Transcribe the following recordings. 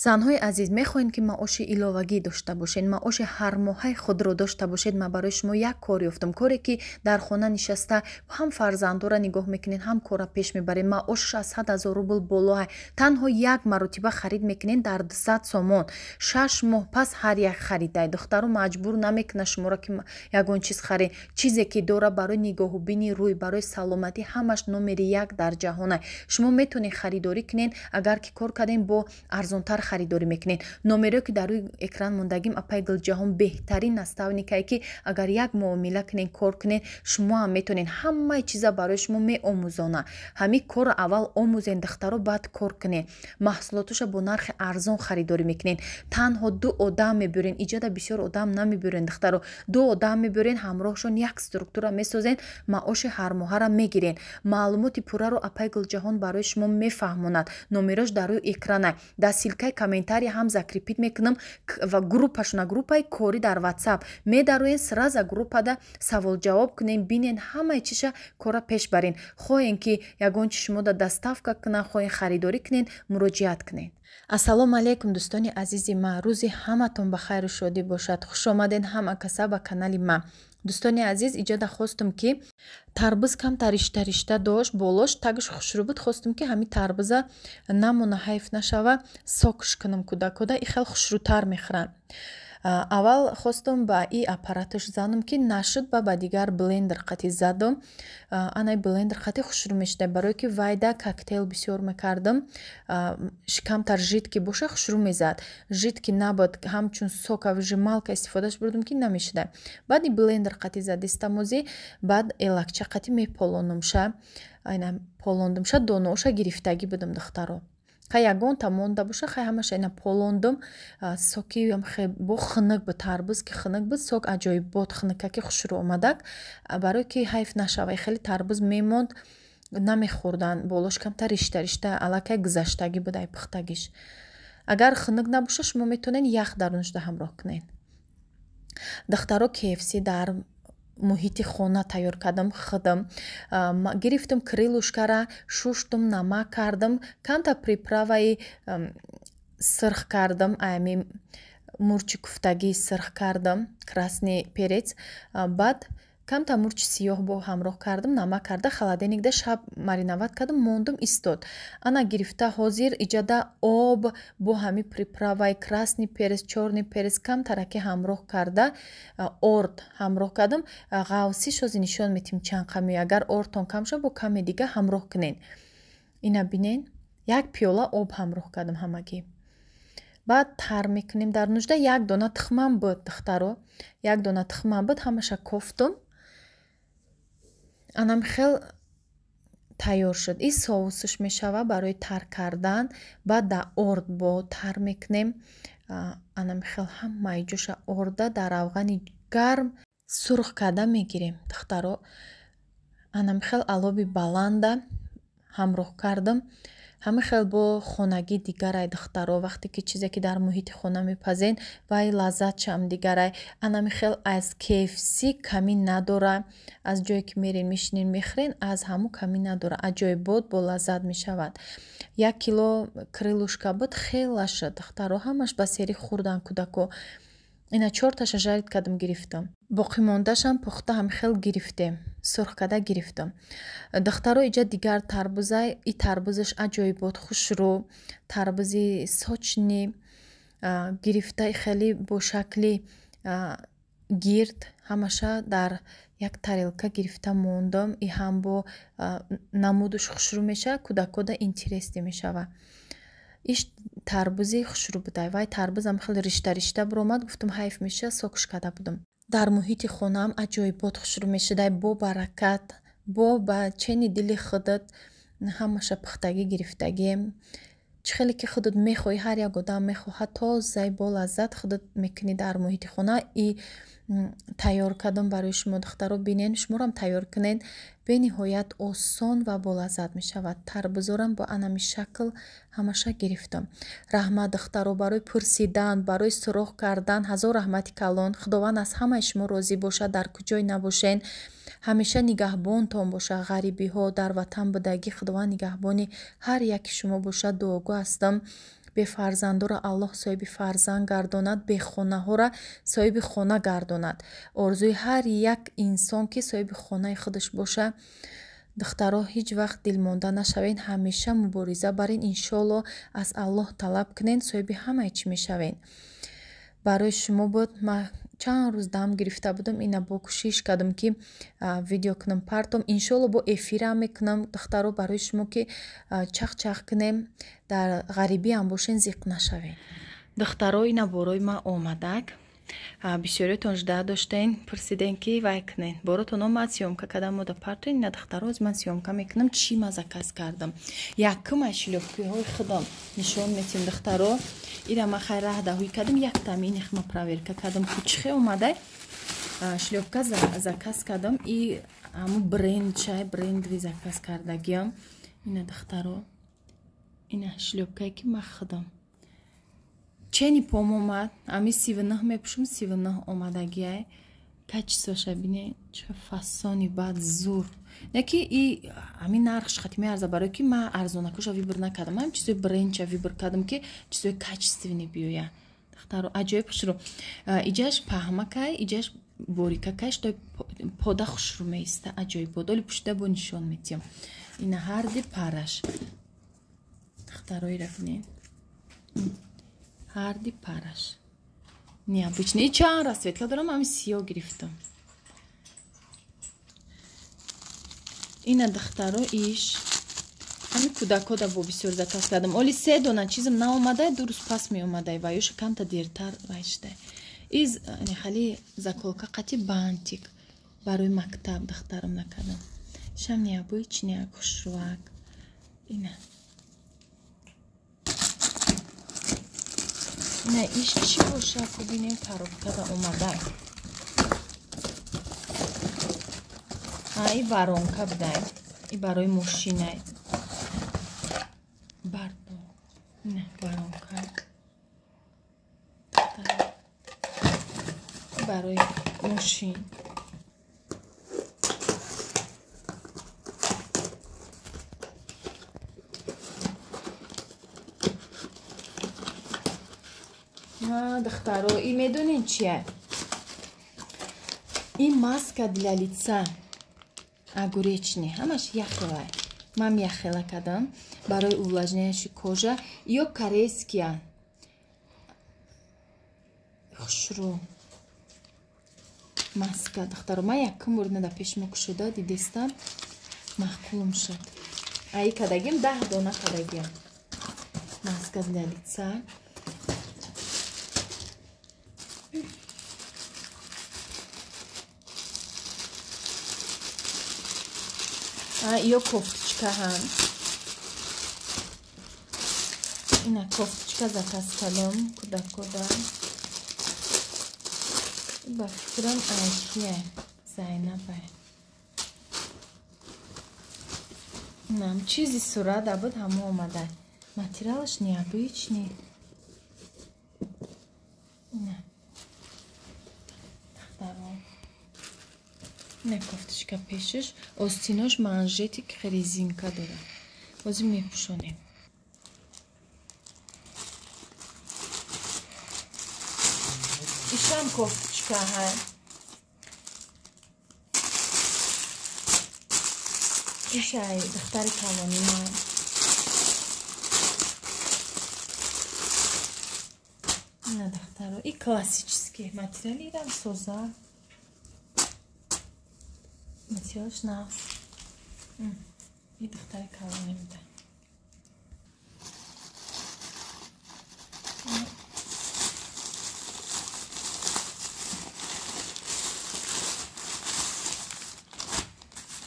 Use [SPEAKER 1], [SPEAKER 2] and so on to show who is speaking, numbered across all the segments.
[SPEAKER 1] занҳои азиз, мехоҳед ки маоши иловагӣ дошта бошед, маоши ҳармоҳаи худро дошта бошед. Ман барои шумо як кор ёфтам, коре ки дар хона нишаста ҳам фарзандора нигоҳ мекунед, ҳам кора пеш мебаред. маошаш аз 100 000 рубл боло танҳо як маротиба харид мекунед дар 200 сомон. 6 моҳ пас ҳар як харидай. духтаро маҷбур намекунад шуморо ки ягон чиз харед. чизе ки дора барои нигоҳубини рӯй, барои саломатӣ ҳамаш номери як дар ҷаҳона. шумо метавонед харидорӣ кунед. агар ки кор кардем бо арзонтар харидорӣ мекунед. номеро ки дар рӯи экран мондагим апай гулҷаҳон беҳтарин наставникае ки агар як муомила кунед, кор кунед, шумо ҳам метавонед. ҳамаи чиза барои шумо меомӯзона. ҳамин кор аввал омӯзен духтаро, баъд кор кунед. маҳсулоташа бо нархи арзон харидорӣ мекунед. танҳо 2 одам мебурен. иҷода бисёр одам намебурен духтаро. 2 одам мебурен, ҳамроҳшон як структура месозен, маоши ҳармоҳара мегирен. маълумоти пурраро апай гулҷаҳон барои шумо мефаҳмонад. номерош дар рӯи экрана. дар силкаи комментария ҳам закрепит мекунам ва группашона, группаи кори дар WhatsApp медароен. сразу группада савол ҷавоб кунен, бинен ҳамаи чиша кора пеш барен. хоҳен ки ягон чи шумо да доставка кунад, хоҳен харидорӣ кунед, муроҷиат кунед. ассалому алайкум дӯстони азизи ман. рӯзи ҳаматон ба хайру шодӣ бошад. хушомадед ҳама каса ба канали ман. дӯстони азиз, иҷода хостум ки тарбуз камтар ришта дошт, болош тагш хушрӯ буд. хостум ки ҳамин тарбуза намона, ҳайф нашава, сокш кунам куда и хел хушрӯтар мехӯранд. аввал хостум ба и аппараташ занум ки нашуд ба дигар блендер қати задум. анай блендер қати хушрӯ мешуда, барое ки вайда коктейл бисёр мекардам. камтар жидки боша хушрӯ мезад. жидки набод ҳамчун сока вижималка истифодаш бурдум ки намешуда. баъди блендер қати задистамози, баъд элакча қати меполонумша. айна полондумша, донаоша гирифтагӣ будум духтаро. хай ягон та монда боша, хай ҳамаша ина полондум. соки бо хунук буд, тарбуз ки хунук буд, сок аҷоиб бод, хунука ки хушрӯ омадак. барое ки ҳайф нашава, хеле тарбуз мемонд, намехӯрдан, болош камтар ришта аллакай гузаштагӣ буд ай пухтагиш. агар хунук набоша, шумо метавонед ях дар нӯшда ҳамроҳ кунед. духтаро KFC дар муҳити хона тайёр кардам худам. гирифтам крылушкара, шуштум, намак кардам, камта приправаи сирх кардам, ами мурчи куфтагӣ сирх кардам, красный перец, баъд камта мурчи сиёҳ бо ҳамроҳ кардам, намак карда холодильникда шаб мариноват кардам, мондум истод. ана гирифта ҳозир иҷода об бо ҳами приправаи красный перец, чёрный перец камтараки ҳамроҳ карда, орд ҳамроҳ кардам. ғавсиш ҳозир нишон метим чанд қами. агар ордтон кам шуд, бо каме дига ҳамроҳ кунед. ина бинен, як пиёла об ҳамроҳ кардам ҳамагӣ. баъд тар мекунем дар нӯшда. як дона тухмам буд духтаро, як дона тухмам буд, ҳамаша кофтум. анам хел тайёр шуд. ин соусш мешава барои тар кардан. баъд дар орд бо тар мекунем. анам хел ҳамаи ҷоша орда дар авғани гарм сурх карда мегирем духтаро. анам хел алоби баланда ҳамроҳ кардам. ҳама хел бо хонагӣ дигарай духтаро. вақте ки чизе ки дар муҳити хона мепазен, вай лаззатшам дигарай. анами хел аз KFC камӣ надора. аз ҷое ки мерен мешинен мехӯрен, аз ҳаму камӣ надора. аҷоибот бо лаззат мешавад. 1 кило крылушка буд, хела шуд духтаро. ҳамаш ба сери хӯрдан кудако. ина 4таша жарид кардам, гирифтам. боқимондашам пухта ҳам хел гирифтем, сурх карда гирифтам. духтаро иҷа дигар тарбузай, и тарбузаш аҷоибот хушрӯ, тарбузи сочни гирифта, хеле бо шакли гирд, ҳамаша дар як тарелка гирифта мондам. и ҳам бо намудуш хушрӯ меша, кудакода интереси мешава. иш тарбузи хушрӯ будай. вай тарбузам хеле ришта буромад, гуфтам ҳайф меша, сокш карда будам. дар муҳити хонаам аҷоибот хушрӯ мешудай, бо баракат, бо ба чени дили худат, ҳамаша пухтагӣ гирифтагием. чӣ хеле ки худат мехоҳӣ, ҳар як одам мехоҳад, тоза бо лаззат худат мекунӣ дар муҳити хона. и тайёр кардам барои шумо духтаро. бинен, шуморам тайёр кунед. бениҳоят осон ва болаззат мешавад. тарбузорам бо анами шакл ҳамаша гирифтам. раҳмат духтаро, барои пурсидан, барои сурох кардан ҳазор раҳмати калон. худованд аз ҳамаи шумо розӣ бошад. дар куҷое набошен, ҳамеша нигаҳбонтон бошад. ғарибиҳо дар ватан будагӣ, худованд нигаҳбони ҳар яки шумо бошад. дуогӯ ҳастам. бефарзандора Аллоҳ соҳиби фарзанд гардонад, бехонаҳоро соҳиби хона гардонад. Орзуи ҳар як инсон ки соҳиби хонаи худаш боша. Духтаро ҳеҷ вақт дилмонда нашавен, ҳамеша мубориза барен, иншоалло аз Аллоҳ талаб кунен, соҳиби ҳамаи чӣ мешавен. Барои шумо буд ма чанд рӯз дам гирифта будам, ина бо кӯшиш кардам ки видео кунам партом. Иншоалло бо эфирам мекунам духтаро барои шумо ки чах кунем, дар ғарибӣ ҳам бошен зиқ нашавен. Духтаро ина борои ма омадак. Бисёриятон жда доштен, пурсиден ки вай кунен. Боротон омад, сиёмка кардам мода партоин, ина духтаро аз ман сиёмка мекунам, чӣ ма заказ кардам. Якумай шлёпкиҳои худам нишон метим духтаро. Ира ма хай раҳдаҳои кардам, як таминех ма проверка кардам, кучхе омадай. Шлёпка заказ кардам, и ҳамун бренд чай, брендви заказ кардагиам. Ина духтаро, ина шлёпкае ки ма худам. Чени пом омад, ами 39 мепушум, 39 омадагиай. Качествоша бине, ча фасони бад зур. Неки и ами нархш хати меарза, барои ки ма арзонакуша вибр накардам. Ам чизои брендча вибр кардам ки чизои качественни биёя. Духтаро аҷоиб хушрӯ. Иҷаш паҳмакай, иҷаш борикакай, што пода хушрӯ меиста. Аҷоиб бод. Оли пушида бо нишон метиям. Ина ҳарди параш. Духтаро ира бинен. Ҳарди параш. Необычный. И чанд расцветка дорам, ами сиё гирифтам. Ина духтаро иш. Ами кӯдакода бо бисёр заказ кардам. Оли 3 дона чизам наомадай, дуруст пас меомадай ва ёша камта дертар вайшдай. Из нехали заколка қати бантик барои мактаб духтарам накардам. Шам необычный, хушрӯак. Ина. Ина иш чӣ боша? Бинем коробкада омадай. И воронка будай. И барои мошинай. Бардо. Ина воронка. Барои мошин. Духтаро, и медонен чия? И маска для лица. Огуречный. Ҳамаш яхелай. Мам яхела кардам барои увлажняющей кожа. Ё корейския. Хушрӯ. Маска духтаро. Ма якум бор нада пешмо кушода дидестам. Махкулум шуд. Аи кадагим 10 дона кадагим. Маска для лица. Ё кофточка ҳам. Ина кофточка заказ кардам кӯдакода. Ба фикрам Айшия Зайнабай. Нам чизи сурат абуд ҳамо омадай. Материалаш необычный. Ина. Духтаро. Ина кофточка пешаш, остинош манжетик резинка дора. Бозим мепушонем. Ишам кофточка ҳай. Ишай духтари калони ман. Ина духтаро, и классический материали ирам соза. Материалш нав. И духтари калони мида.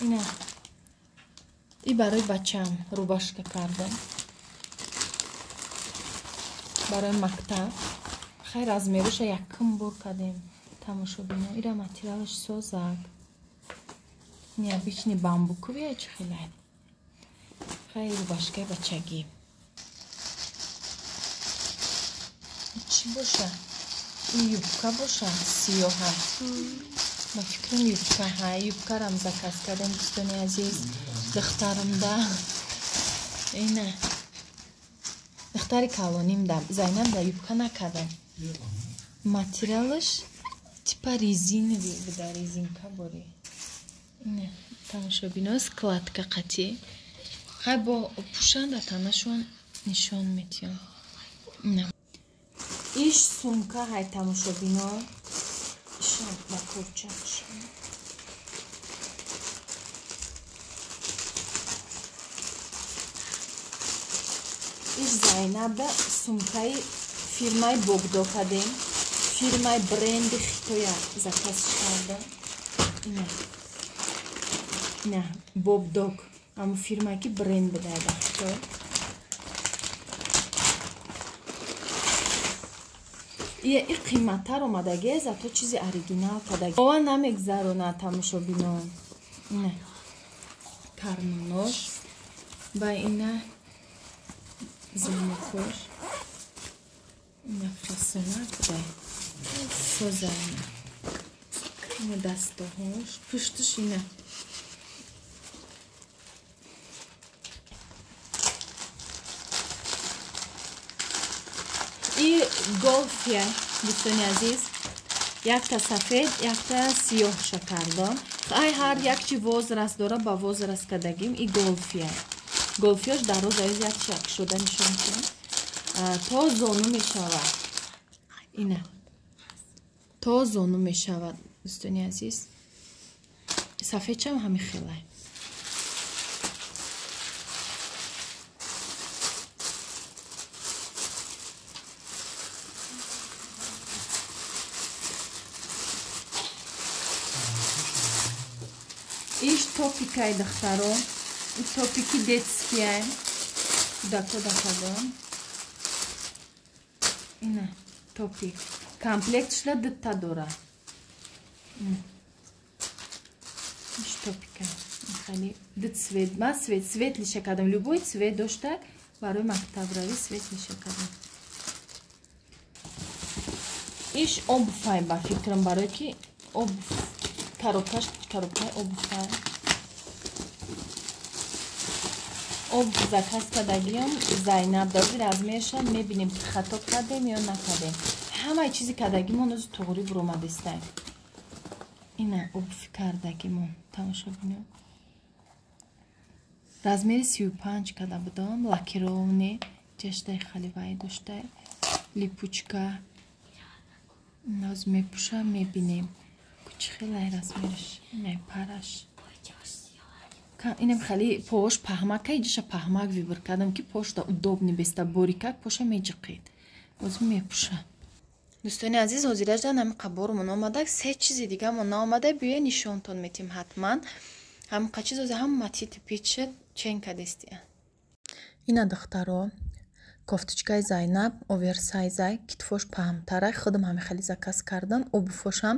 [SPEAKER 1] Ина. И барои бачам рубашка кардам. Барои мактаб. Хай размеруша якум бор кардем. Тамошо бина. Ира материалаш созак. Необычный бамбуковый чехилай. Хай рубашка бачаги. Чӣ боша? Ин юбка боша? Сиёҳа. Ба фикрам юбка ҳай. Юбкарам заказ кардем дӯстони азиз. Духтарамда. Ина. духтари калоним дам Зайнаб да юбка накардам. Материалаш типа резиновый буда, резинка бори. Не, тамошобино складка қати. Хай бо пушанда танашон нишон метиём. Не. Иш сумка хай тамошобино. Ишон ба курчакшон. Иш Зайнабда сумкаи фирмаи Богдо кадем. Фирмаи бренди Хитоя заказ кардам. Ина Бобдог. Аму фирмаи ки бренд бидаада Хитой. И қиматтар омадаги зато чизи оригинал кадаги. Ова намегзарона тамошобино. Ина карнош ба ина зумукош. Ина фасона кадай. Созайна. Ина дастохош. Пуштуш ина. И голфия, дӯстони азиз, якта сафед, якта сиёҳша кардам. Ай ҳар як чи возраст дора ба возраст кадагим и голфия. Голфияш дароз аз як шуда нишон кун. То зону мешавад. Ина. То зону мешавад, дӯстони азиз. Сафедчам ҳами хелай. Иш топикай дахтаро. Топики детские. Дако дахадам. Ина топик. Комплектшла дытта дора. Иш топика. Хали дыт цвет. Ма цвет. Светлиша кадам. Любой цвет доштак. Барои мактабрави светлиша кадам. Иш обувай ба фикрам барои ки обув. Коробкай обувай. Обув заказ кадагиём Зайнаб дози размерша мебинем ки хато кардем ё накардем. Ҳамаи чизи кадагимон ози тоғри буромадистак. Ина обуви кардагимон тамошо бинем. Размери 35 када будам. Лакировни ҷаштай халивай доштай. Липучка. Ноз мепуша мебинем. Кучхелай размерш. Не параш. Инем хали пош паҳмака иҷаша паҳмак вибр кардам ки пошта удобни беста борикак поша меҷиқид. Оз мепуша. Дӯстони азиз ҳозираш дар нами қаборумон омадак се чизи дигамон наомада биёе нишонтон метим ҳатман. Ҳамқа чиз ози ҳама тити пичет чен кадестия. Ина духтаро кофточкаи Зайнаб оверсайзай китфош паҳмтарай худам ҳами хали заказ кардам. обуфошам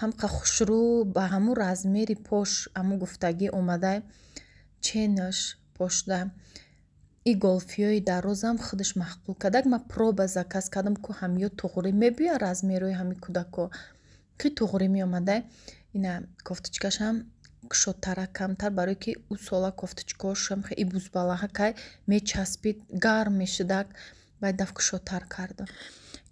[SPEAKER 1] ҳамқа хушрӯ ба ҳамун размери пош ҳаму гуфтагӣ омадай ченаш пошда. И голфиёи дарозам худаш маҳқул кадак. Ма проба заказ кардам ку ҳамиё туғри мебия размерои ҳами кудако ки туғри меомадай. Ина кофточкашам кушодтара камтар барое ки ӯ сола кофточкаошам хеле бузбалаҳакай мечаспид гарм мешудак байд даф кушодтар кардам.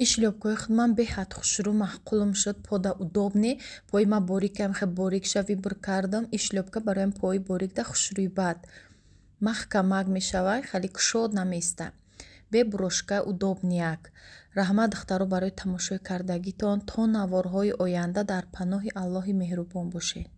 [SPEAKER 1] И шлёпкаи худман беҳад хушрӯ маҳқулум шуд. Пода удобни пои ма борикам хе борикша вибр кардам. И шлёпка бароям пои борикда хушрӯи бад маҳкамак мешавад хеле кушод наместа. Бе брошка удобнияк. Раҳмат духтаро барои тамошои кардагитон. То наворҳои оянда дар паноҳи Аллоҳи меҳрубон бошед.